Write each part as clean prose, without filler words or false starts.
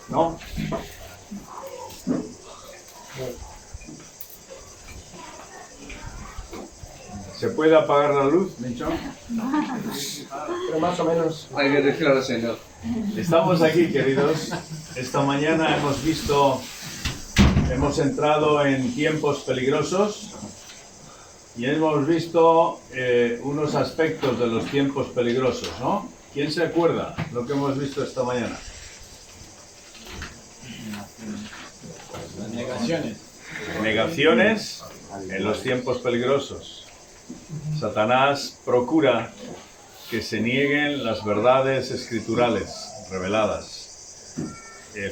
¿No? ¿Se puede apagar la luz, Mincho? Pero más o menos. Hay que decir al Señor. Estamos aquí, queridos. Esta mañana hemos entrado en tiempos peligrosos y hemos visto unos aspectos de los tiempos peligrosos, ¿no? ¿Quién se acuerda lo que hemos visto esta mañana? Las negaciones. Negaciones en los tiempos peligrosos. Satanás procura que se nieguen las verdades escriturales reveladas,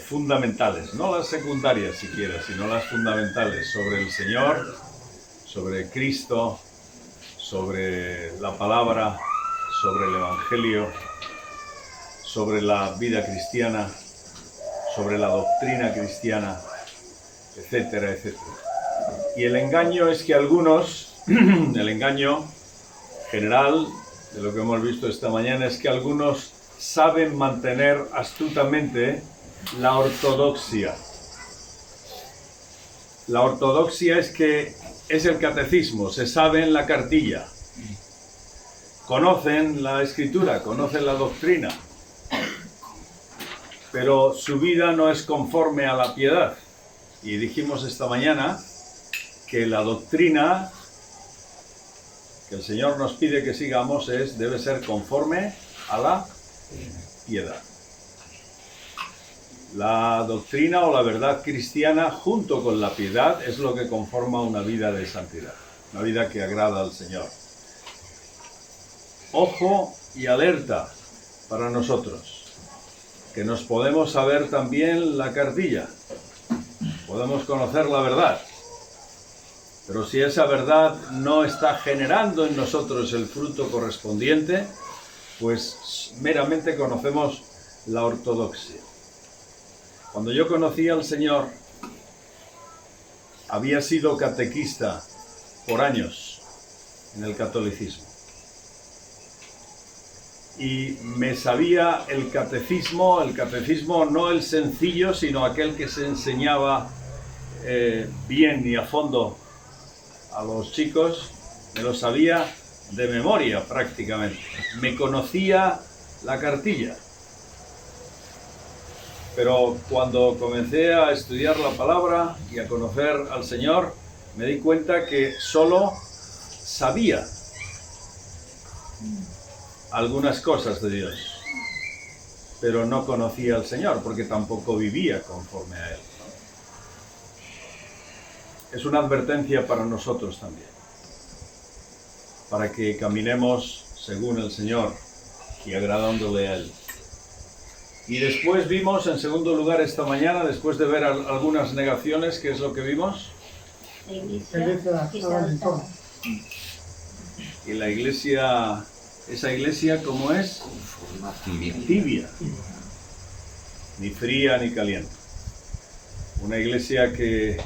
fundamentales, no las secundarias siquiera, sino las fundamentales sobre el Señor, sobre Cristo, sobre la palabra, sobre el Evangelio, sobre la vida cristiana, sobre la doctrina cristiana, etcétera, etcétera. Y el engaño es que algunos, el engaño general de lo que hemos visto esta mañana es que algunos saben mantener astutamente la ortodoxia. La ortodoxia es el catecismo, se sabe en la cartilla. Conocen la escritura, conocen la doctrina, pero su vida no es conforme a la piedad. Y dijimos esta mañana que la doctrina que el Señor nos pide que sigamos debe ser conforme a la piedad. La doctrina o la verdad cristiana junto con la piedad es lo que conforma una vida de santidad, una vida que agrada al Señor. Ojo y alerta para nosotros, que nos podemos saber también la cartilla, podemos conocer la verdad, pero si esa verdad no está generando en nosotros el fruto correspondiente, pues meramente conocemos la ortodoxia. Cuando yo conocí al Señor, había sido catequista por años en el catolicismo. Y me sabía el catecismo no el sencillo, sino aquel que se enseñaba bien y a fondo a los chicos, me lo sabía de memoria prácticamente. Me conocía la cartilla. Pero cuando comencé a estudiar la palabra y a conocer al Señor, me di cuenta que solo sabía algunas cosas de Dios, pero no conocía al Señor porque tampoco vivía conforme a Él. Es una advertencia para nosotros también, para que caminemos según el Señor y agradándole a Él. Y después vimos, en segundo lugar, esta mañana, después de ver algunas negaciones, ¿qué es lo que vimos? Y la iglesia, esa iglesia, ¿cómo es? Tibia. Ni fría ni caliente. Una iglesia que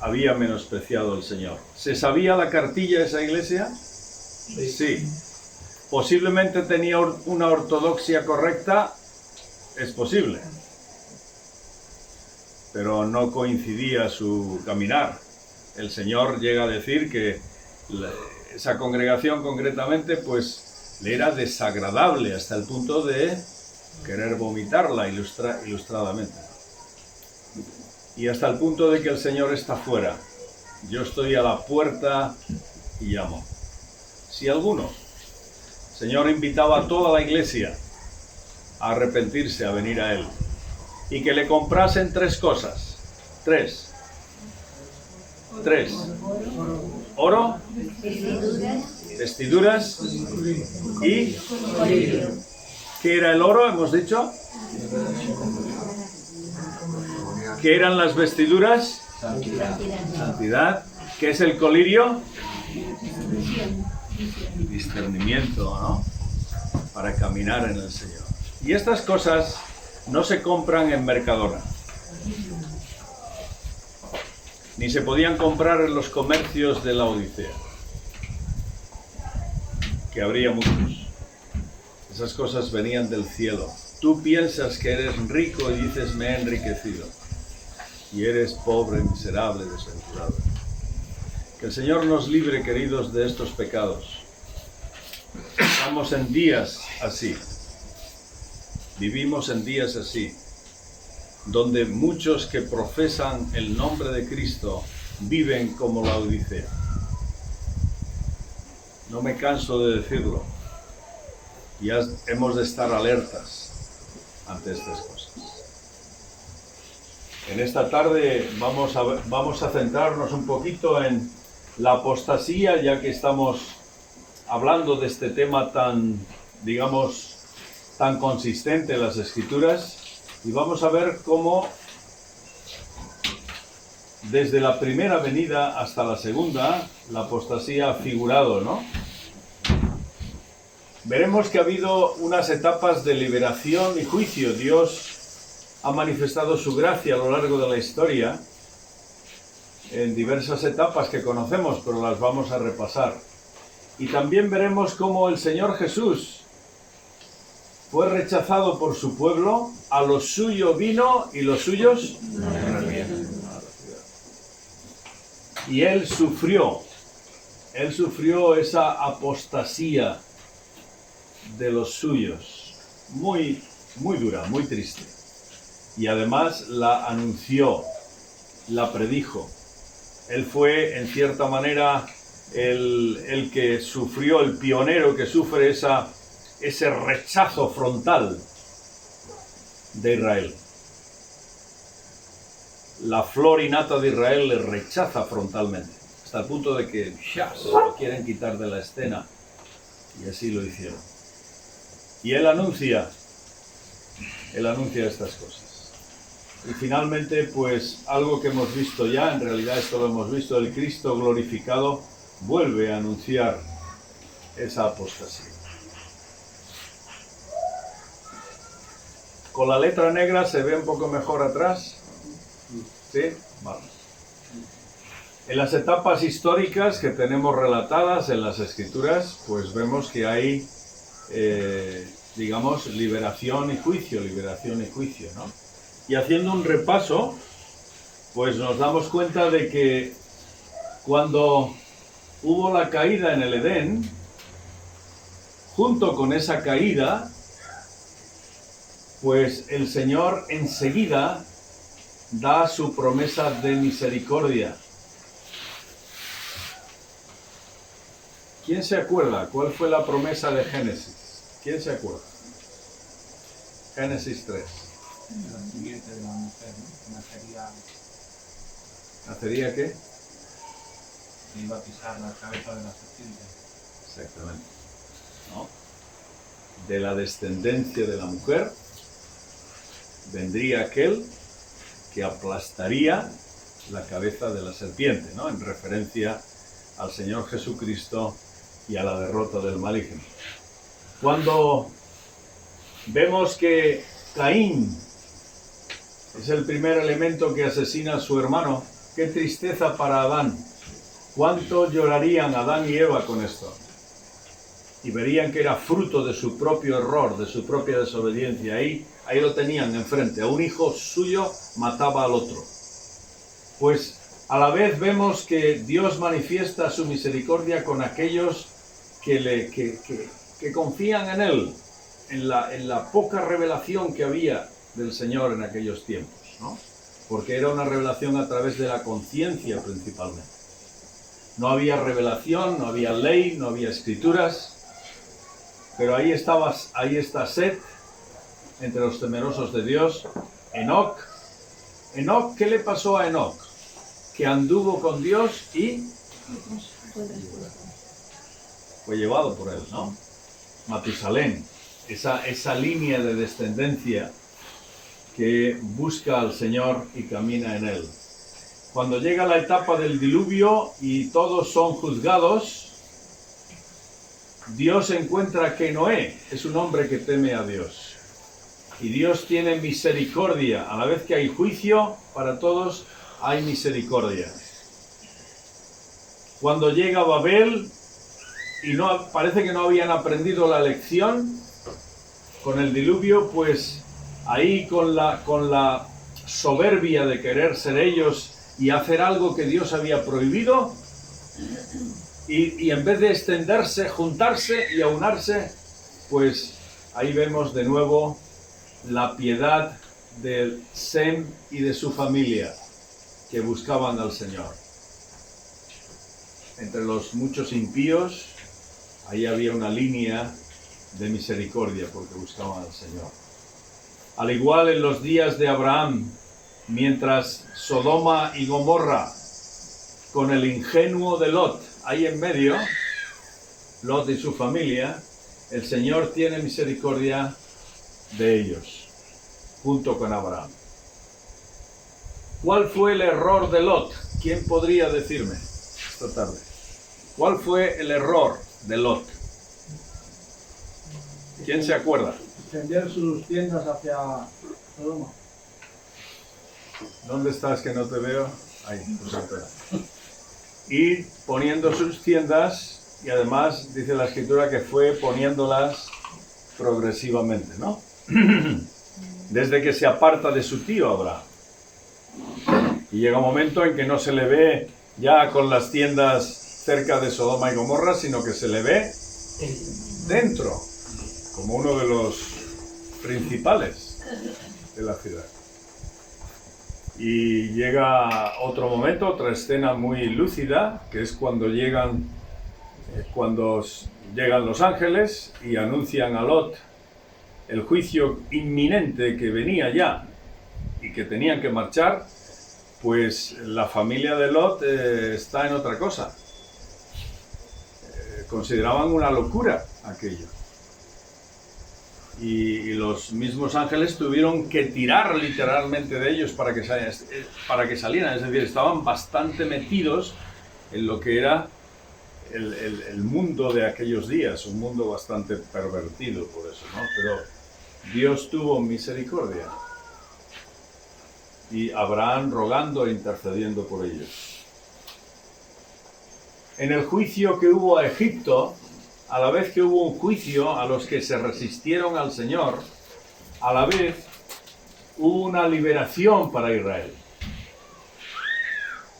había menospreciado al Señor. ¿Se sabía la cartilla de esa iglesia? Sí. ¿Posiblemente tenía una ortodoxia correcta? Es posible. Pero no coincidía su caminar. El Señor llega a decir que esa congregación concretamente pues le era desagradable hasta el punto de querer vomitarla ilustradamente. Y hasta el punto de que el Señor está fuera. Yo estoy a la puerta y llamo. Si alguno, el Señor invitaba a toda la iglesia a arrepentirse, a venir a Él. Y que le comprasen tres cosas. Tres. Oro, vestiduras y... ¿Qué era el oro, hemos dicho? ¿Qué eran las vestiduras? Santidad. ¿Qué es el colirio? Discernimiento, ¿no? Para caminar en el Señor. Y estas cosas no se compran en Mercadona. Ni se podían comprar en los comercios de la Odisea. Que habría muchos. Esas cosas venían del cielo. Tú piensas que eres rico y dices, me he enriquecido. Y eres pobre, miserable, desventurado. Que el Señor nos libre, queridos, de estos pecados. Estamos en días así. Vivimos en días así, donde muchos que profesan el nombre de Cristo viven como la Odisea. No me canso de decirlo. Ya hemos de estar alertas ante estas cosas. En esta tarde vamos a centrarnos un poquito en la apostasía, ya que estamos hablando de este tema tan, digamos, tan consistente en las Escrituras, y vamos a ver cómo desde la primera venida hasta la segunda, la apostasía ha figurado, ¿no? Veremos que ha habido unas etapas de liberación y juicio. Dios ha manifestado su gracia a lo largo de la historia en diversas etapas que conocemos, pero las vamos a repasar. Y también veremos cómo el Señor Jesús fue rechazado por su pueblo, a lo suyo vino y los suyos no le recibieron. Y Él sufrió esa apostasía de los suyos, muy, muy dura, muy triste. Y además la anunció, la predijo. Él fue, en cierta manera, el que sufrió, el pionero que sufre ese rechazo frontal de Israel. La flor y nata de Israel le rechaza frontalmente, hasta el punto de que ya se lo quieren quitar de la escena, y así lo hicieron. Y él anuncia estas cosas. Y finalmente, pues algo que hemos visto ya, en realidad esto lo hemos visto, el Cristo glorificado vuelve a anunciar esa apostasía. Con la letra negra se ve un poco mejor atrás. ¿Sí? Vale. En las etapas históricas que tenemos relatadas en las Escrituras, pues vemos que hay, digamos, liberación y juicio, ¿no? Y haciendo un repaso, pues nos damos cuenta de que cuando hubo la caída en el Edén, junto con esa caída, pues el Señor enseguida da su promesa de misericordia. ¿Quién se acuerda? ¿Cuál fue la promesa de Génesis? ¿Quién se acuerda? Génesis 3. La siguiente de la mujer, ¿no? ¿Nacería qué? Iba a pisar la cabeza de la serpiente. Exactamente. ¿No? De la descendencia de la mujer vendría aquel que aplastaría la cabeza de la serpiente, ¿no? En referencia al Señor Jesucristo y a la derrota del maligno. Cuando vemos que Caín es el primer elemento que asesina a su hermano, qué tristeza para Adán. ¿Cuánto llorarían Adán y Eva con esto? Y verían que era fruto de su propio error, de su propia desobediencia. Ahí lo tenían enfrente. A un hijo suyo mataba al otro. Pues a la vez vemos que Dios manifiesta su misericordia con aquellos que confían en Él, en la poca revelación que había del Señor en aquellos tiempos, ¿no? Porque era una revelación a través de la conciencia principalmente. No había revelación, no había ley, no había escrituras, pero ahí está Set, entre los temerosos de Dios. Enoc, ¿qué le pasó a Enoc? Que anduvo con Dios y fue llevado por él, ¿no? Matusalén, esa línea de descendencia que busca al Señor y camina en él. Cuando llega la etapa del diluvio y todos son juzgados, Dios encuentra que Noé es un hombre que teme a Dios. Y Dios tiene misericordia. A la vez que hay juicio para todos, hay misericordia. Cuando llega Babel y parece que no habían aprendido la lección con el diluvio, pues ahí con la soberbia de querer ser ellos y hacer algo que Dios había prohibido, y en vez de extenderse, juntarse y aunarse, pues ahí vemos de nuevo la piedad de Sem y de su familia que buscaban al Señor. Entre los muchos impíos, ahí había una línea de misericordia porque buscaban al Señor. Al igual en los días de Abraham, mientras Sodoma y Gomorra, con el ingenuo de Lot ahí en medio, Lot y su familia, el Señor tiene misericordia de ellos, junto con Abraham. ¿Cuál fue el error de Lot? ¿Quién podría decirme esta tarde? ¿Cuál fue el error de Lot? ¿Quién se acuerda? Extender sus tiendas hacia Sodoma. ¿Dónde estás que no te veo? Ahí, pues espera. Y poniendo sus tiendas, y además dice la Escritura que fue poniéndolas progresivamente, ¿no? Desde que se aparta de su tío Abraham. Y llega un momento en que no se le ve ya con las tiendas cerca de Sodoma y Gomorra, sino que se le ve dentro, como uno de los principales de la ciudad. Y llega otro momento, otra escena muy lúcida, que es cuando llegan los ángeles y anuncian a Lot el juicio inminente que venía ya y que tenían que marchar. Pues la familia de Lot está en otra cosa. Consideraban una locura aquello. Y los mismos ángeles tuvieron que tirar literalmente de ellos para que salieran. Es decir, estaban bastante metidos en lo que era el mundo de aquellos días, un mundo bastante pervertido por eso, ¿no? Pero Dios tuvo misericordia. Y Abraham rogando e intercediendo por ellos. En el juicio que hubo a Egipto, a la vez que hubo un juicio a los que se resistieron al Señor, a la vez hubo una liberación para Israel.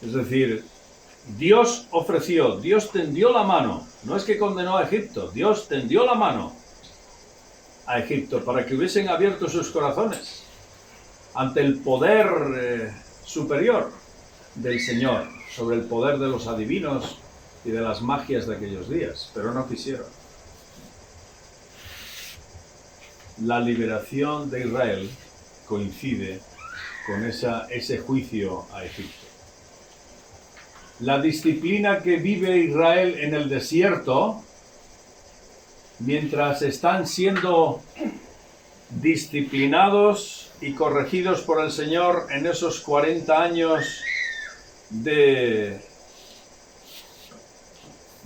Es decir, Dios ofreció, Dios tendió la mano, no es que condenó a Egipto, Dios tendió la mano a Egipto para que hubiesen abierto sus corazones ante el poder superior del Señor, sobre el poder de los adivinos y de las magias de aquellos días, pero no quisieron. La liberación de Israel coincide con ese juicio a Egipto. La disciplina que vive Israel en el desierto, mientras están siendo disciplinados y corregidos por el Señor en esos 40 años de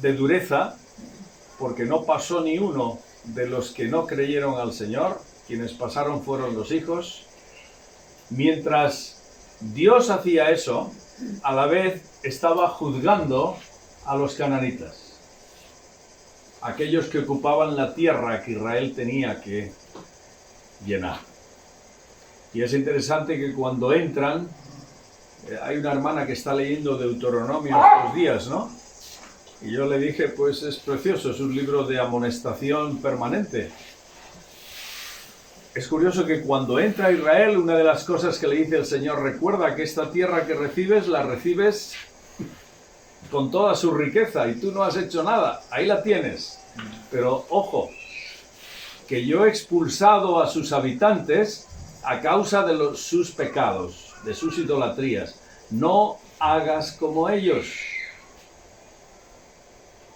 dureza, porque no pasó ni uno de los que no creyeron al Señor, quienes pasaron fueron los hijos. Mientras Dios hacía eso, a la vez estaba juzgando a los cananitas, aquellos que ocupaban la tierra que Israel tenía que llenar. Y es interesante que cuando entran, hay una hermana que está leyendo Deuteronomio estos días, ¿no? Y yo le dije, pues es precioso, es un libro de amonestación permanente. Es curioso que cuando entra Israel, una de las cosas que le dice el Señor, recuerda que esta tierra que recibes, la recibes con toda su riqueza y tú no has hecho nada, ahí la tienes. Pero ojo, que yo he expulsado a sus habitantes a causa de sus pecados, de sus idolatrías. No hagas como ellos.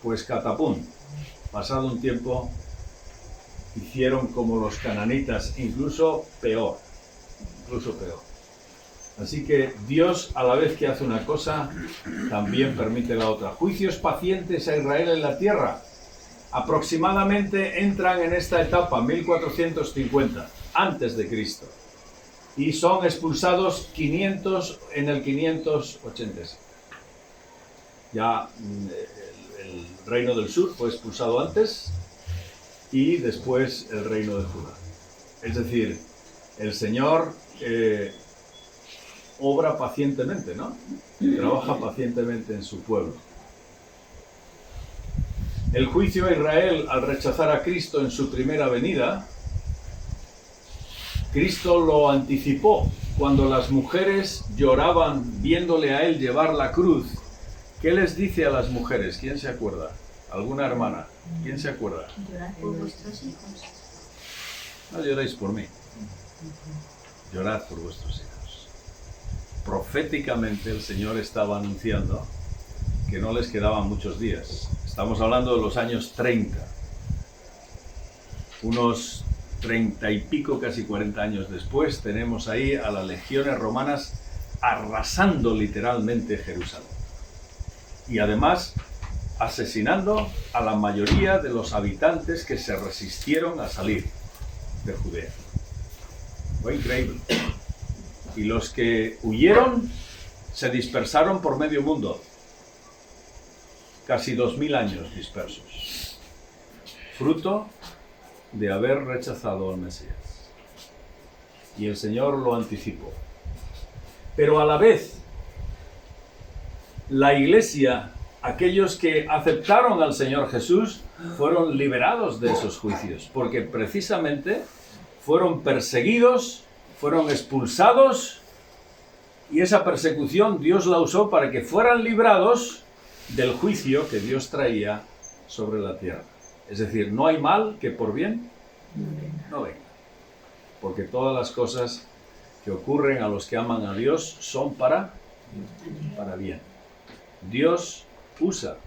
Pues catapum, pasado un tiempo, hicieron como los cananitas, incluso peor. Así que Dios, a la vez que hace una cosa, también permite la otra. Juicios pacientes a Israel en la tierra. Aproximadamente entran en esta etapa 1450, antes de Cristo. Y son expulsados 500 en el 586. Ya el reino del sur fue expulsado antes y después el reino de Judá. Es decir, el Señor obra pacientemente, ¿no? Trabaja pacientemente en su pueblo. El juicio a Israel al rechazar a Cristo en su primera venida, Cristo lo anticipó cuando las mujeres lloraban viéndole a él llevar la cruz. ¿Qué les dice a las mujeres? ¿Quién se acuerda? ¿Alguna hermana? ¿Quién se acuerda? Llorad por vuestros hijos. No lloréis por mí. Llorad por vuestros hijos. Proféticamente el Señor estaba anunciando que no les quedaban muchos días. Estamos hablando de los años 30. Unos 30 y pico, casi 40 años después, tenemos ahí a las legiones romanas arrasando literalmente Jerusalén. Y además asesinando a la mayoría de los habitantes que se resistieron a salir de Judea. Fue increíble. Y los que huyeron se dispersaron por medio mundo. Casi 2000 años dispersos. Fruto de haber rechazado al Mesías. Y el Señor lo anticipó. Pero a la vez, la Iglesia, aquellos que aceptaron al Señor Jesús, fueron liberados de esos juicios, porque precisamente fueron perseguidos, fueron expulsados, y esa persecución Dios la usó para que fueran librados del juicio que Dios traía sobre la tierra. Es decir, no hay mal que por bien no venga, porque todas las cosas que ocurren a los que aman a Dios son para bien. Dios usa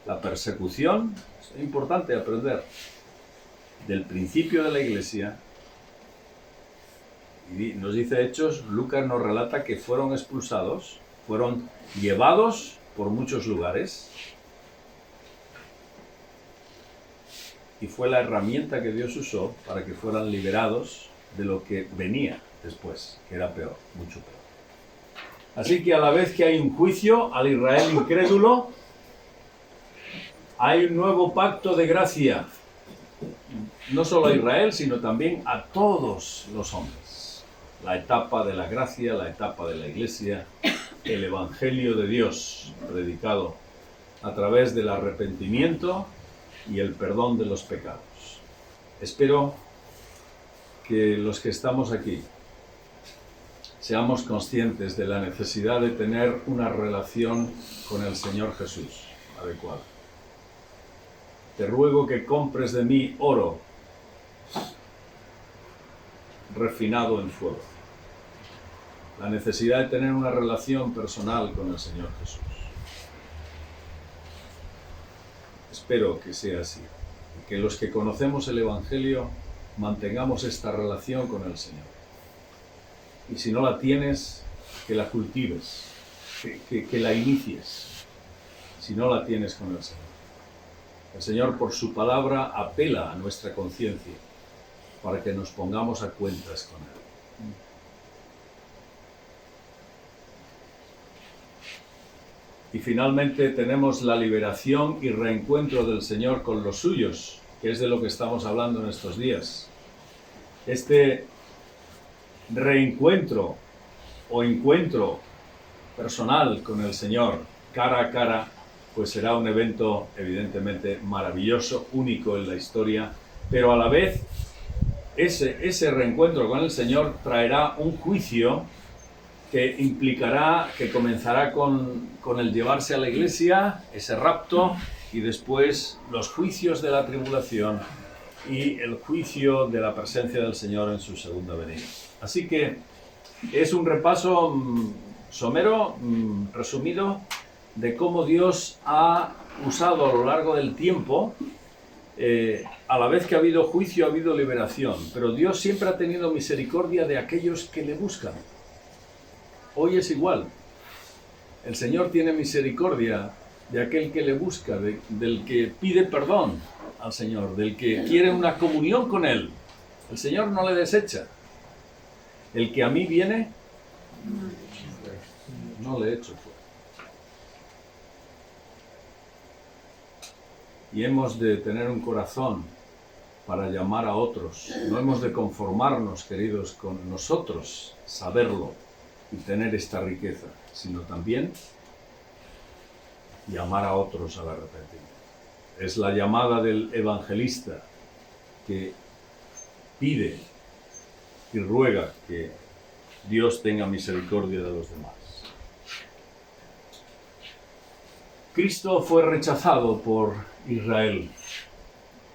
la persecución, es importante aprender, del principio de la Iglesia. Y nos dice Hechos, Lucas nos relata que fueron expulsados, fueron llevados por muchos lugares, y fue la herramienta que Dios usó para que fueran liberados de lo que venía después, que era peor, mucho peor. Así que a la vez que hay un juicio al Israel incrédulo, hay un nuevo pacto de gracia, no solo a Israel, sino también a todos los hombres. La etapa de la gracia, la etapa de la Iglesia, el Evangelio de Dios predicado a través del arrepentimiento y el perdón de los pecados. Espero que los que estamos aquí seamos conscientes de la necesidad de tener una relación con el Señor Jesús adecuada. Te ruego que compres de mí oro refinado en fuego. La necesidad de tener una relación personal con el Señor Jesús. Espero que sea así, y que los que conocemos el Evangelio mantengamos esta relación con el Señor. Y si no la tienes, que la cultives, que la inicies, si no la tienes con el Señor. El Señor, por su palabra, apela a nuestra conciencia para que nos pongamos a cuentas con Él. Y finalmente tenemos la liberación y reencuentro del Señor con los suyos, que es de lo que estamos hablando en estos días. Este reencuentro o encuentro personal con el Señor, cara a cara, pues será un evento evidentemente maravilloso, único en la historia, pero a la vez ese reencuentro con el Señor traerá un juicio que implicará, que comenzará con el llevarse a la iglesia, ese rapto, y después los juicios de la tribulación y el juicio de la presencia del Señor en su segunda venida. Así que es un repaso somero, resumido, de cómo Dios ha usado a lo largo del tiempo, a la vez que ha habido juicio, ha habido liberación, pero Dios siempre ha tenido misericordia de aquellos que le buscan. Hoy es igual. El Señor tiene misericordia de aquel que le busca, del que pide perdón al Señor, del que quiere una comunión con Él. El Señor no le desecha. El que a mí viene, no le echo fuera. Y hemos de tener un corazón para llamar a otros. No hemos de conformarnos, queridos, con nosotros saberlo y tener esta riqueza, sino también llamar a otros al arrepentimiento. Es la llamada del evangelista que pide y ruega que Dios tenga misericordia de los demás. Cristo fue rechazado por Israel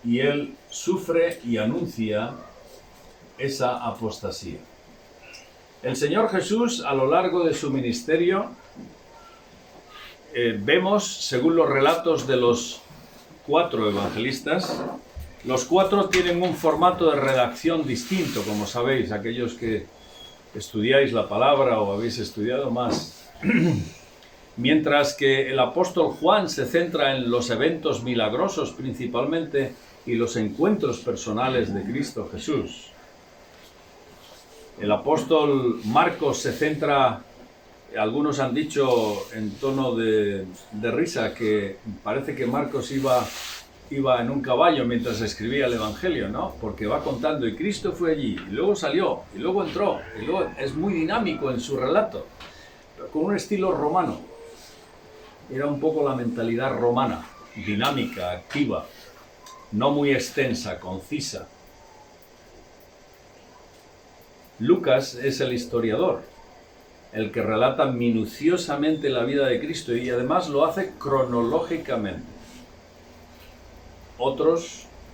y él sufre y anuncia esa apostasía. El Señor Jesús, a lo largo de su ministerio, vemos, según los relatos de los 4 evangelistas, los 4 tienen un formato de redacción distinto, como sabéis, aquellos que estudiáis la palabra o habéis estudiado más. Mientras que el apóstol Juan se centra en los eventos milagrosos principalmente y los encuentros personales de Cristo Jesús. El apóstol Marcos se centra, algunos han dicho en tono de risa, que parece que Marcos iba en un caballo mientras escribía el Evangelio, ¿no? Porque va contando, y Cristo fue allí, y luego salió, y luego entró, y luego es muy dinámico en su relato, con un estilo romano. Era un poco la mentalidad romana, dinámica, activa, no muy extensa, concisa. Lucas es el historiador, el que relata minuciosamente la vida de Cristo y además lo hace cronológicamente.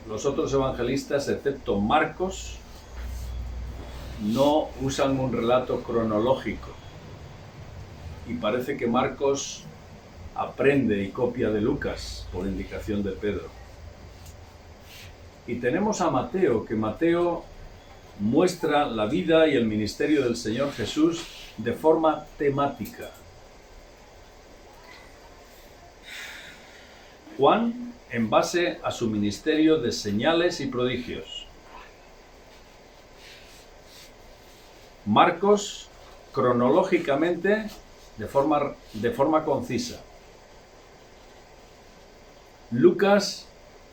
Los otros evangelistas, excepto Marcos, no usan un relato cronológico. Y parece que Marcos aprende y copia de Lucas por indicación de Pedro. Y tenemos a Mateo, que Mateo muestra la vida y el ministerio del Señor Jesús de forma temática. Juan, en base a su ministerio de señales y prodigios. Marcos, cronológicamente, de forma concisa. Lucas,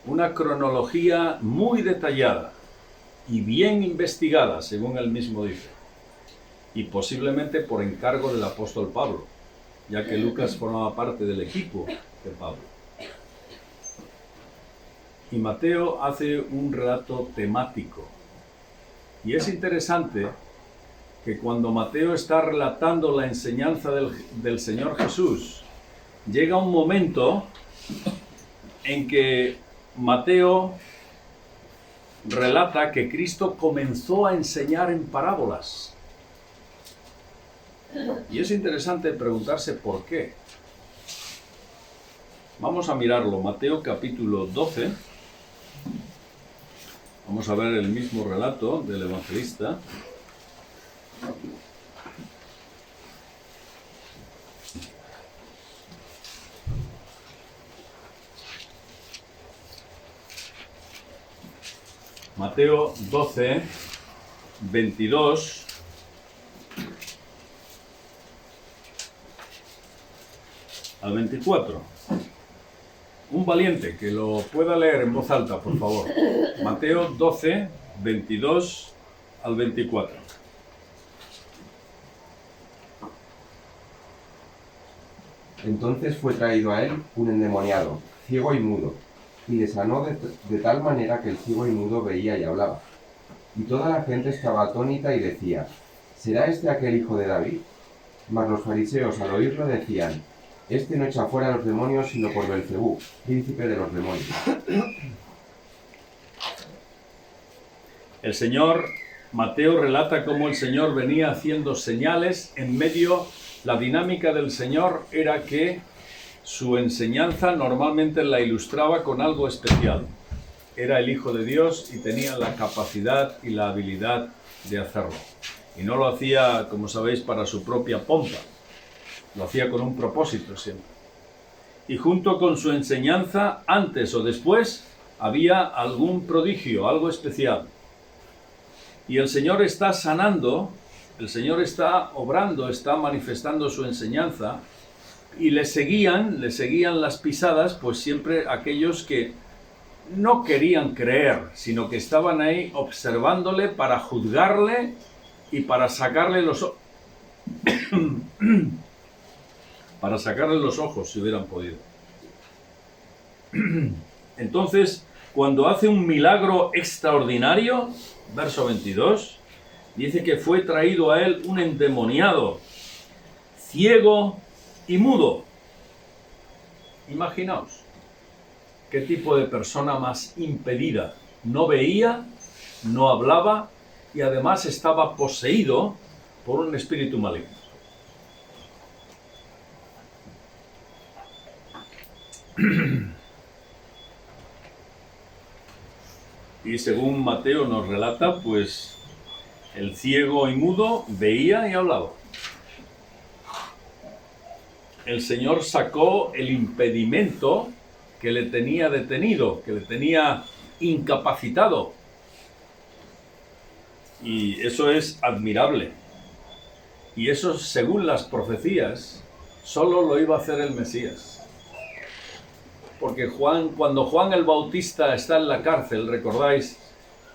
una cronología muy detallada y bien investigada, según él mismo dice, y posiblemente por encargo del apóstol Pablo, ya que Lucas formaba parte del equipo de Pablo. Y Mateo hace un relato temático. Y es interesante que cuando Mateo está relatando la enseñanza del Señor Jesús, llega un momento en que Mateo relata que Cristo comenzó a enseñar en parábolas. Y es interesante preguntarse por qué. Vamos a mirarlo, Mateo capítulo 12. Vamos a ver el mismo relato del evangelista. Mateo 12, 22 al 24. Un valiente que lo pueda leer en voz alta, por favor. Mateo 12, 22 al 24. Entonces fue traído a él un endemoniado, ciego y mudo, y le sanó de tal manera que el ciego y mudo veía y hablaba. Y toda la gente estaba atónita y decía: ¿será este aquel hijo de David? Mas los fariseos al oírlo decían: este no echa fuera a los demonios sino por Belcebú, príncipe de los demonios. El Señor, Mateo relata cómo el Señor venía haciendo señales en medio. La dinámica del Señor era que su enseñanza normalmente la ilustraba con algo especial. Era el Hijo de Dios y tenía la capacidad y la habilidad de hacerlo. Y no lo hacía, como sabéis, para su propia pompa. Lo hacía con un propósito siempre. Y junto con su enseñanza, antes o después, había algún prodigio, algo especial. Y el Señor está sanando, el Señor está obrando, está manifestando su enseñanza, y le seguían las pisadas, pues siempre aquellos que no querían creer, sino que estaban ahí observándole para juzgarle y para sacarle los ojos si hubieran podido. Entonces, cuando hace un milagro extraordinario, verso 22, dice que fue traído a él un endemoniado, ciego y mudo. Imaginaos, qué tipo de persona más impedida. No veía, no hablaba y además estaba poseído por un espíritu maligno. Y según Mateo nos relata, pues el ciego y mudo veía y hablaba. El Señor sacó el impedimento que le tenía detenido, que le tenía incapacitado. Y eso es admirable. Y eso, según las profecías, solo lo iba a hacer el Mesías. Porque cuando Juan el Bautista está en la cárcel, recordáis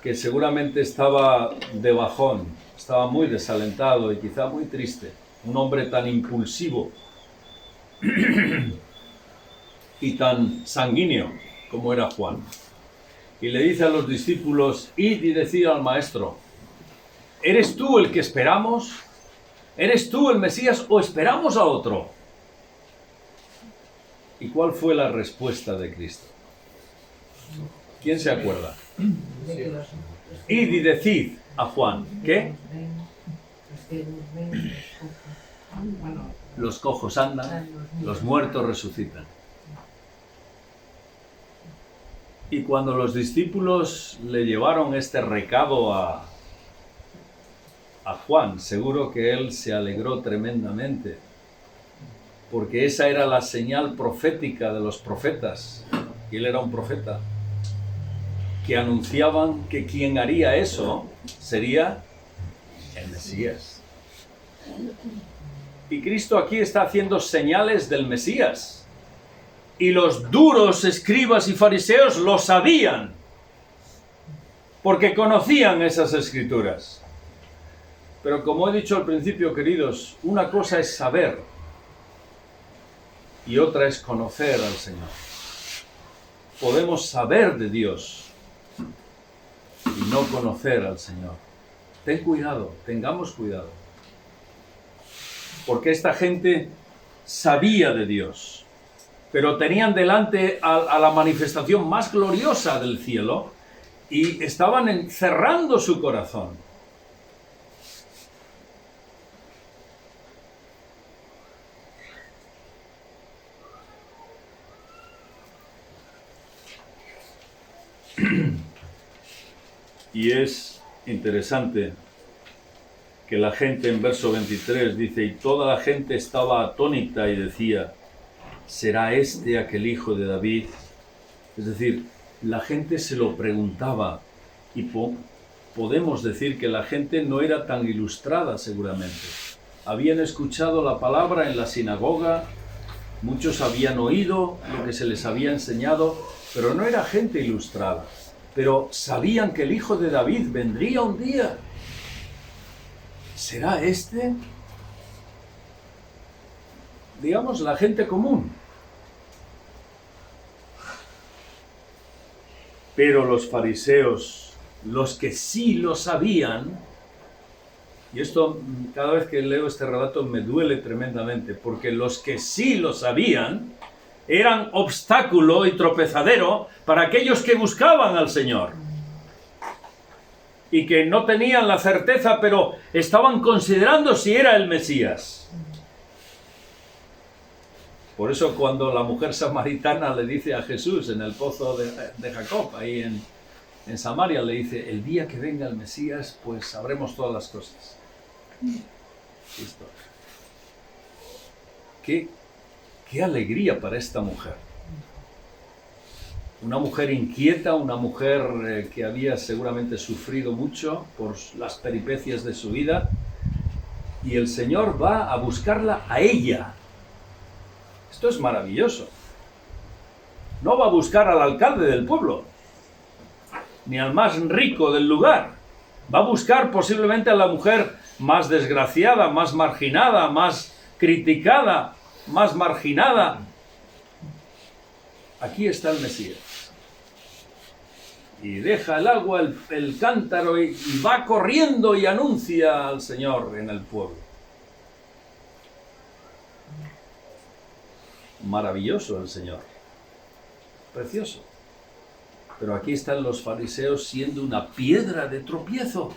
que seguramente estaba de bajón, estaba muy desalentado y quizá muy triste. Un hombre tan impulsivo y tan sanguíneo como era Juan. Y le dice a los discípulos: id y decid al maestro, ¿eres tú el que esperamos? ¿Eres tú el Mesías o esperamos a otro? ¿Y cuál fue la respuesta de Cristo? ¿Quién se acuerda? Id y decid a Juan, ¿qué? Los cojos andan, los muertos resucitan. Y cuando los discípulos le llevaron este recado a Juan, seguro que él se alegró tremendamente, porque esa era la señal profética de los profetas, y él era un profeta, que anunciaban que quien haría eso sería el Mesías. Y Cristo aquí está haciendo señales del Mesías. Y los duros escribas y fariseos lo sabían, porque conocían esas escrituras. Pero como he dicho al principio, queridos, una cosa es saber y otra es conocer al Señor. Podemos saber de Dios y no conocer al Señor. Ten cuidado, tengamos cuidado. Porque esta gente sabía de Dios, pero tenían delante a la manifestación más gloriosa del cielo y estaban encerrando su corazón. Y es interesante que la gente en verso 23 dice: y toda la gente estaba atónita y decía, ¿será este aquel hijo de David? Es decir, la gente se lo preguntaba y podemos decir que la gente no era tan ilustrada seguramente. Habían escuchado la palabra en la sinagoga, muchos habían oído lo que se les había enseñado, pero no era gente ilustrada. Pero sabían que el hijo de David vendría un día. ¿Será este? Digamos, la gente común. Pero los fariseos, los que sí lo sabían, y esto cada vez que leo este relato me duele tremendamente, porque los que sí lo sabían eran obstáculo y tropezadero para aquellos que buscaban al Señor y que no tenían la certeza, pero estaban considerando si era el Mesías. Por eso cuando la mujer samaritana le dice a Jesús en el pozo de Jacob, ahí en Samaria, le dice: el día que venga el Mesías, pues sabremos todas las cosas. Listo. Qué alegría para esta mujer. Una mujer inquieta, una mujer que había seguramente sufrido mucho por las peripecias de su vida, y el Señor va a buscarla a ella. Esto es maravilloso. No va a buscar al alcalde del pueblo, ni al más rico del lugar. Va a buscar posiblemente a la mujer más desgraciada, más marginada, más criticada, más marginada. Aquí está el Mesías. Y deja el agua, el cántaro y va corriendo y anuncia al Señor en el pueblo. Maravilloso el Señor. Precioso. Pero aquí están los fariseos siendo una piedra de tropiezo.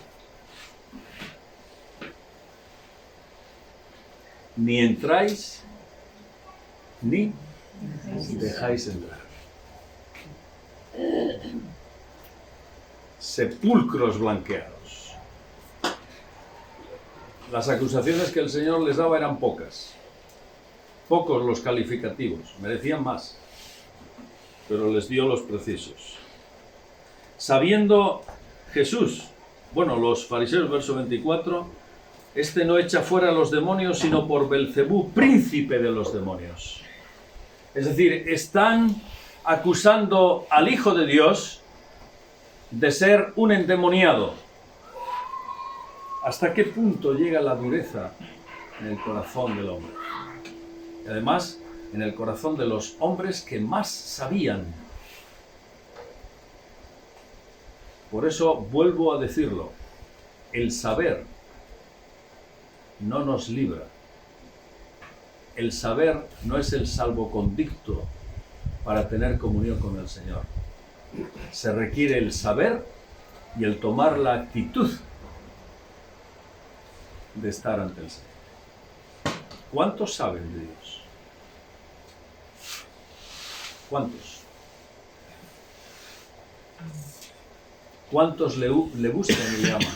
Ni entráis, ni dejáis entrar. Sepulcros blanqueados. Las acusaciones que el Señor les daba eran pocas. Pocos los calificativos, merecían más, pero les dio los precisos. Sabiendo Jesús, los fariseos, verso 24, este no echa fuera a los demonios, sino por Belcebú, príncipe de los demonios. Es decir, están acusando al Hijo de Dios de ser un endemoniado. ¿Hasta qué punto llega la dureza en el corazón del hombre? Y además, en el corazón de los hombres que más sabían. Por eso vuelvo a decirlo, el saber no nos libra. El saber no es el salvoconducto para tener comunión con el Señor. Se requiere el saber y el tomar la actitud de estar ante el Señor. ¿Cuántos saben de Dios? ¿Cuántos? ¿Cuántos le buscan y le aman?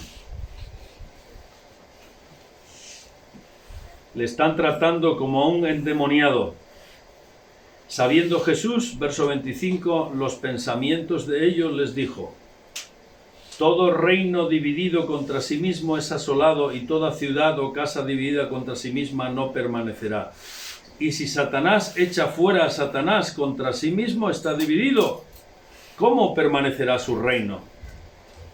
Le están tratando como a un endemoniado. Sabiendo Jesús, verso 25, los pensamientos de ellos les dijo: todo reino dividido contra sí mismo es asolado, y toda ciudad o casa dividida contra sí misma no permanecerá. Y si Satanás echa fuera a Satanás, contra sí mismo está dividido. ¿Cómo permanecerá su reino?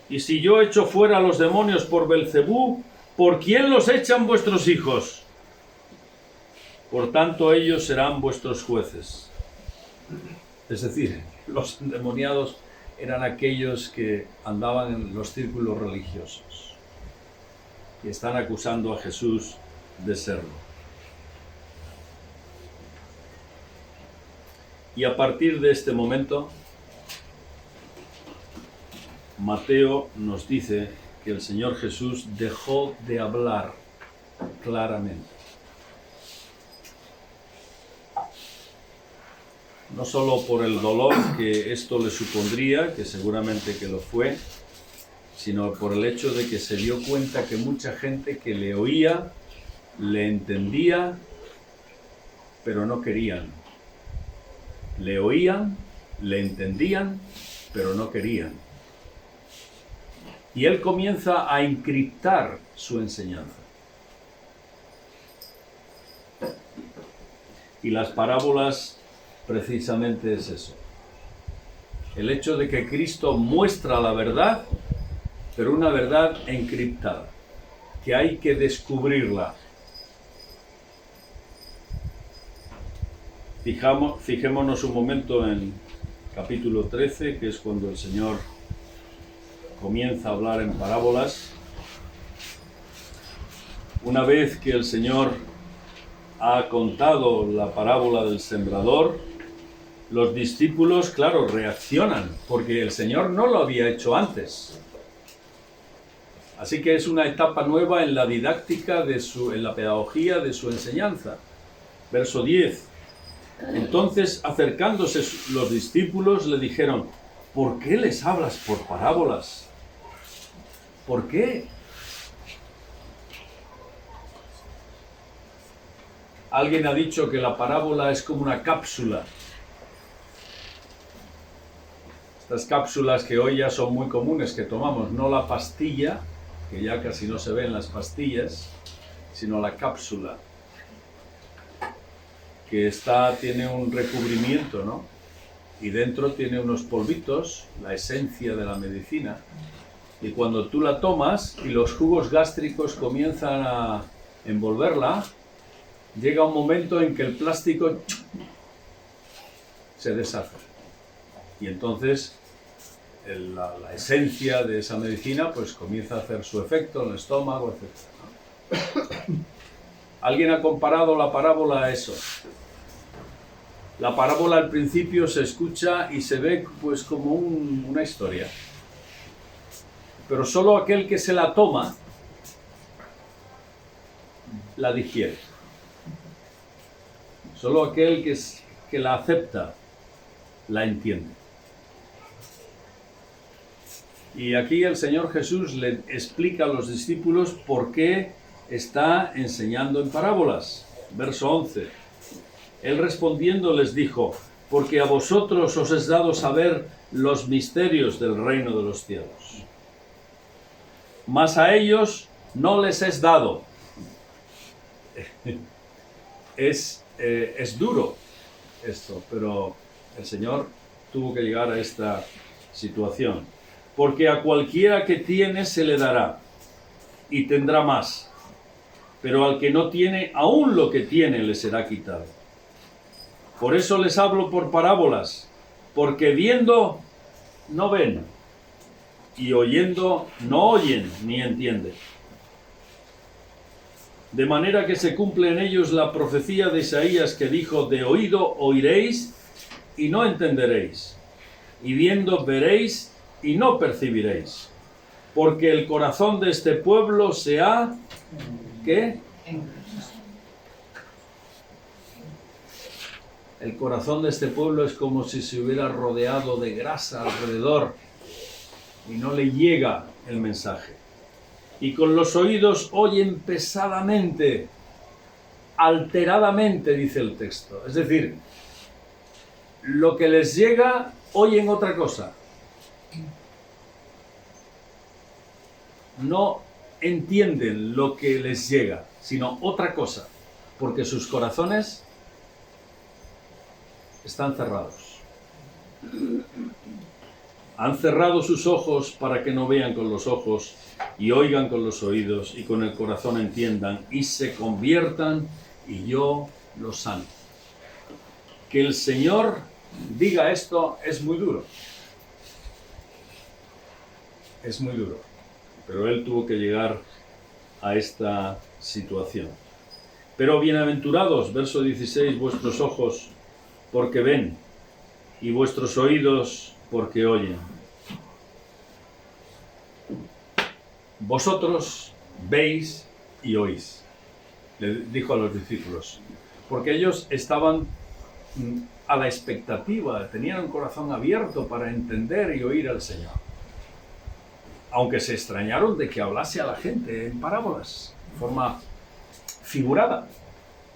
Y si yo echo fuera a los demonios por Belcebú, ¿por quién los echan vuestros hijos? Por tanto, ellos serán vuestros jueces. Es decir, los endemoniados eran aquellos que andaban en los círculos religiosos, que están acusando a Jesús de serlo. Y a partir de este momento, Mateo nos dice que el Señor Jesús dejó de hablar claramente. No solo por el dolor que esto le supondría, que seguramente que lo fue, sino por el hecho de que se dio cuenta que mucha gente que le oía, le entendía, pero no querían. Le oían, le entendían, pero no querían. Y él comienza a encriptar su enseñanza. Y las parábolas precisamente es eso. El hecho de que Cristo muestra la verdad, pero una verdad encriptada, que hay que descubrirla. Fijémonos un momento en capítulo 13, que es cuando el Señor comienza a hablar en parábolas. Una vez que el Señor ha contado la parábola del sembrador, los discípulos, claro, reaccionan, porque el Señor no lo había hecho antes. Así que es una etapa nueva en la didáctica, en la pedagogía de su enseñanza. Verso 10. Entonces, acercándose los discípulos, le dijeron: ¿por qué les hablas por parábolas? ¿Por qué? Alguien ha dicho que la parábola es como una cápsula. Estas cápsulas que hoy ya son muy comunes que tomamos, no la pastilla, que ya casi no se ven las pastillas, sino la cápsula, que tiene un recubrimiento, ¿no? y dentro tiene unos polvitos, la esencia de la medicina, y cuando tú la tomas y los jugos gástricos comienzan a envolverla, llega un momento en que el plástico se deshace. Y entonces la esencia de esa medicina pues comienza a hacer su efecto en el estómago, etc. Alguien ha comparado la parábola a eso. La parábola al principio se escucha y se ve pues como una historia. Pero solo aquel que se la toma la digiere. Solo aquel que la acepta la entiende. Y aquí el Señor Jesús le explica a los discípulos por qué está enseñando en parábolas. Verso 11. Él respondiendo les dijo: porque a vosotros os es dado saber los misterios del reino de los cielos, mas a ellos no les es dado. Es duro esto, pero el Señor tuvo que llegar a esta situación. Porque a cualquiera que tiene se le dará, y tendrá más. Pero al que no tiene, aún lo que tiene le será quitado. Por eso les hablo por parábolas, porque viendo no ven, y oyendo no oyen ni entienden. De manera que se cumple en ellos la profecía de Isaías que dijo: de oído oiréis y no entenderéis, y viendo veréis y no percibiréis, porque el corazón de este pueblo se ha... ¿qué? El corazón de este pueblo es como si se hubiera rodeado de grasa alrededor y no le llega el mensaje. Y con los oídos oyen pesadamente, alteradamente, dice el texto. Es decir, lo que les llega, oyen otra cosa. No entienden lo que les llega, sino otra cosa, porque sus corazones están cerrados. Han cerrado sus ojos para que no vean con los ojos y oigan con los oídos y con el corazón entiendan y se conviertan y yo los sano. Que el Señor diga esto es muy duro. Es muy duro. Pero Él tuvo que llegar a esta situación. Pero bienaventurados, verso 16, vuestros ojos porque ven y vuestros oídos porque oyen. Vosotros veis y oís, le dijo a los discípulos, porque ellos estaban a la expectativa, tenían un corazón abierto para entender y oír al Señor. Aunque se extrañaron de que hablase a la gente en parábolas, de forma figurada,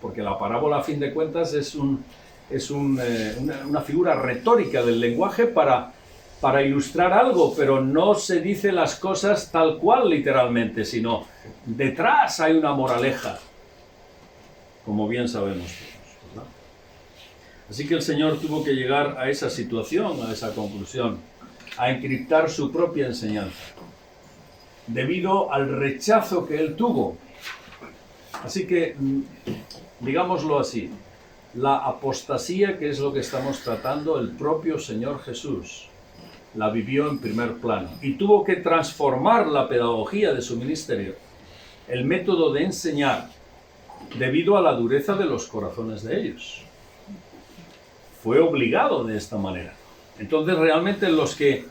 porque la parábola a fin de cuentas es una figura retórica del lenguaje para ilustrar algo, pero no se dice las cosas tal cual literalmente, sino detrás hay una moraleja, como bien sabemos todos, ¿verdad? Así que el Señor tuvo que llegar a esa situación, a esa conclusión, a encriptar su propia enseñanza, debido al rechazo que Él tuvo. Así que, digámoslo así, la apostasía, que es lo que estamos tratando, el propio Señor Jesús la vivió en primer plano y tuvo que transformar la pedagogía de su ministerio, el método de enseñar, debido a la dureza de los corazones de ellos. Fue obligado de esta manera. Entonces realmente los que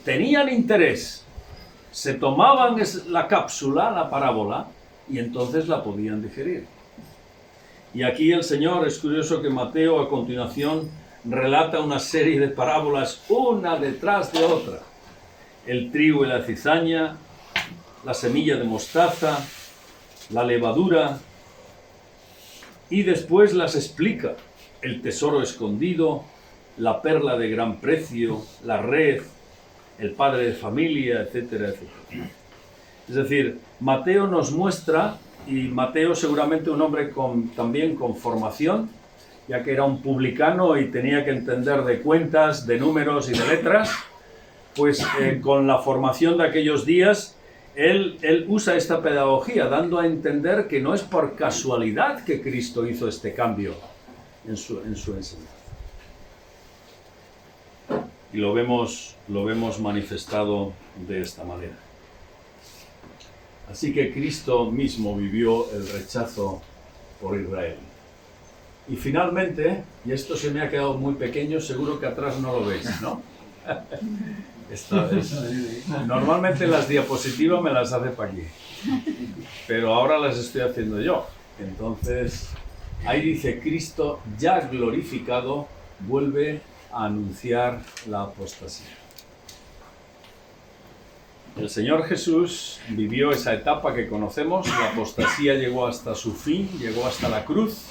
tenían interés se tomaban la cápsula, la parábola, y entonces la podían digerir. Y aquí el Señor, es curioso que Mateo a continuación relata una serie de parábolas, una detrás de otra. El trigo y la cizaña, la semilla de mostaza, la levadura, y después las explica. El tesoro escondido, la perla de gran precio, la red, el padre de familia, etcétera, etcétera. Es decir, Mateo nos muestra, y Mateo seguramente un hombre también con formación, ya que era un publicano y tenía que entender de cuentas, de números y de letras, pues con la formación de aquellos días, él usa esta pedagogía, dando a entender que no es por casualidad que Cristo hizo este cambio en su enseñanza. Y lo vemos manifestado de esta manera. Así que Cristo mismo vivió el rechazo por Israel. Y finalmente, y esto se me ha quedado muy pequeño, seguro que atrás no lo veis, ¿no? Normalmente las diapositivas me las hace para aquí, pero ahora las estoy haciendo yo. Entonces, ahí dice: Cristo ya glorificado vuelve a anunciar la apostasía. El Señor Jesús vivió esa etapa que conocemos, la apostasía llegó hasta su fin, llegó hasta la cruz.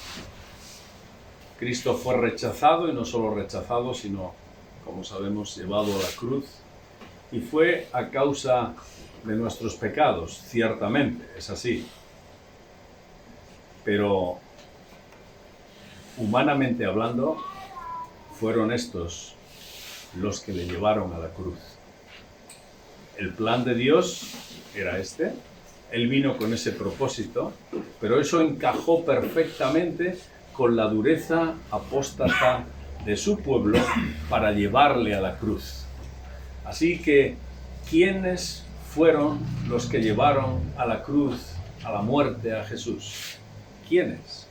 Cristo fue rechazado, y no solo rechazado, sino, como sabemos, llevado a la cruz. Y fue a causa de nuestros pecados, ciertamente, es así. Pero, humanamente hablando, fueron estos los que le llevaron a la cruz. El plan de Dios era este. Él vino con ese propósito, pero eso encajó perfectamente con la dureza apóstata de su pueblo para llevarle a la cruz. Así que, ¿quiénes fueron los que llevaron a la cruz, a la muerte a Jesús? ¿Quiénes?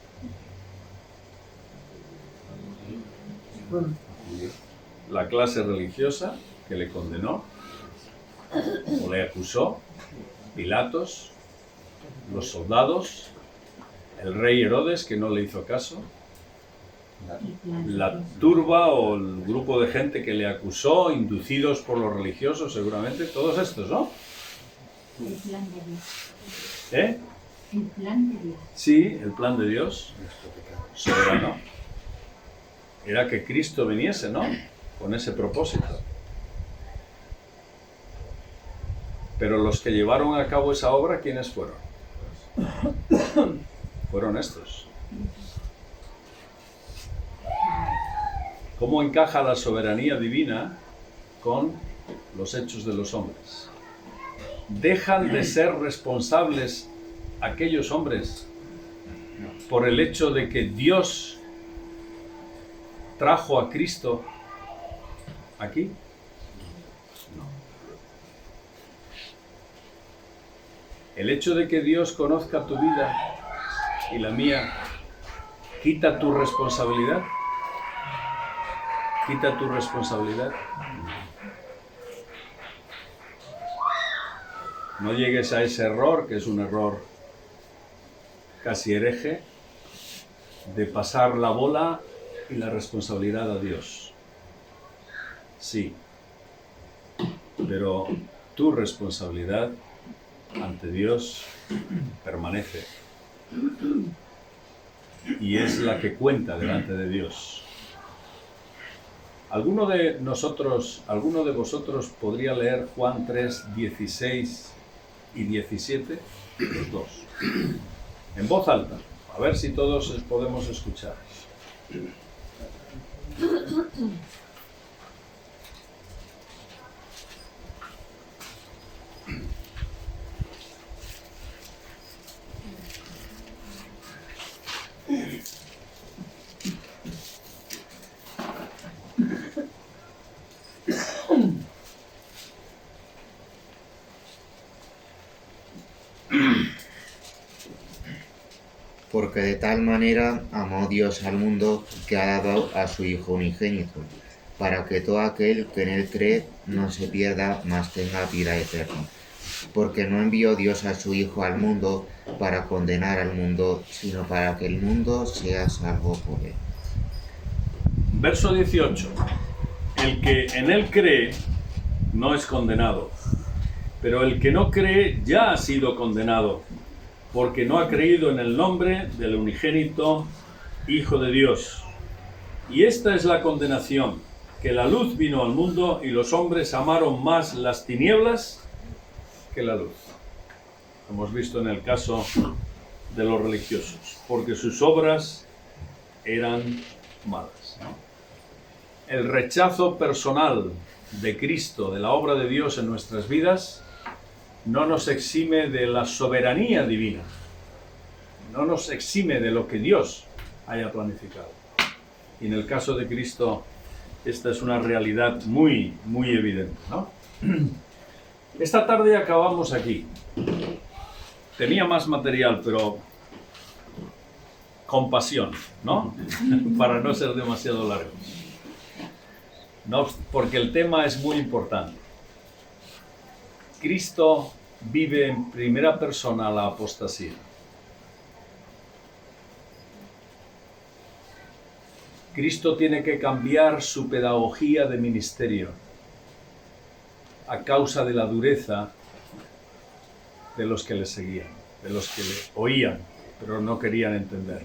La clase religiosa que le condenó o le acusó, Pilatos, los soldados, el rey Herodes, que no le hizo caso, la turba o el grupo de gente que le acusó, inducidos por los religiosos seguramente, todos estos, ¿no? El plan de Dios. ¿Eh? El plan de Dios. Sí, el plan de Dios, soberano, era que Cristo viniese, ¿no? Con ese propósito. Pero los que llevaron a cabo esa obra, ¿quiénes fueron? Fueron estos. ¿Cómo encaja la soberanía divina con los hechos de los hombres? ¿Dejan de ser responsables aquellos hombres por el hecho de que Dios trajo a Cristo aquí? El hecho de que Dios conozca tu vida y la mía, ¿quita tu responsabilidad? ¿Quita tu responsabilidad? No llegues a ese error, que es un error casi hereje, de pasar la bola y la responsabilidad a Dios. Sí, pero tu responsabilidad ante Dios permanece y es la que cuenta delante de Dios. ¿Alguno de vosotros podría leer Juan 3, 16 y 17? Los dos. En voz alta, a ver si todos podemos escuchar. Porque de tal manera amó Dios al mundo que ha dado a su Hijo unigénito, para que todo aquel que en él cree no se pierda, mas tenga vida eterna. Porque no envió Dios a su Hijo al mundo para condenar al mundo, sino para que el mundo sea salvo por él. Verso 18. El que en él cree no es condenado, pero el que no cree ya ha sido condenado, porque no ha creído en el nombre del unigénito Hijo de Dios. Y esta es la condenación, que la luz vino al mundo y los hombres amaron más las tinieblas que la luz. Hemos visto en el caso de los religiosos, porque sus obras eran malas, ¿no? El rechazo personal de Cristo, de la obra de Dios en nuestras vidas, no nos exime de la soberanía divina, no nos exime de lo que Dios haya planificado. Y en el caso de Cristo, esta es una realidad muy, muy evidente, ¿no? Esta tarde acabamos aquí. Tenía más material, pero con pasión, ¿no? Para no ser demasiado largos. No, porque el tema es muy importante. Cristo vive en primera persona la apostasía. Cristo tiene que cambiar su pedagogía de ministerio a causa de la dureza de los que le seguían, de los que le oían, pero no querían entender.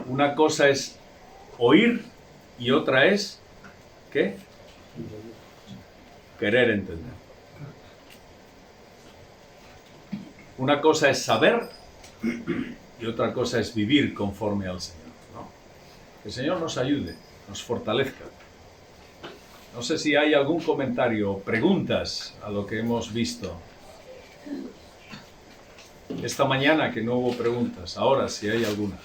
Una cosa es oír y otra es, ¿qué? Querer entender. Una cosa es saber y otra cosa es vivir conforme al Señor, ¿no? Que el Señor nos ayude, nos fortalezca. No sé si hay algún comentario o preguntas a lo que hemos visto. Esta mañana que no hubo preguntas, ahora si hay alguna.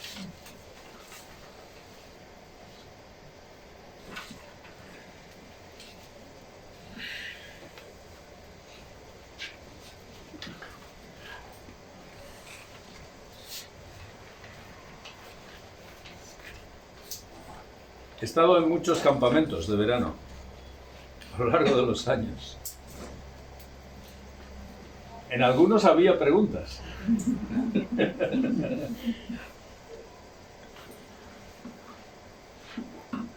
He estado en muchos campamentos de verano a lo largo de los años. En algunos había preguntas.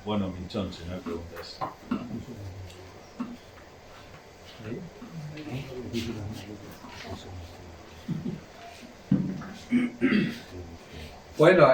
Bueno, Minchón, si no hay preguntas. Bueno,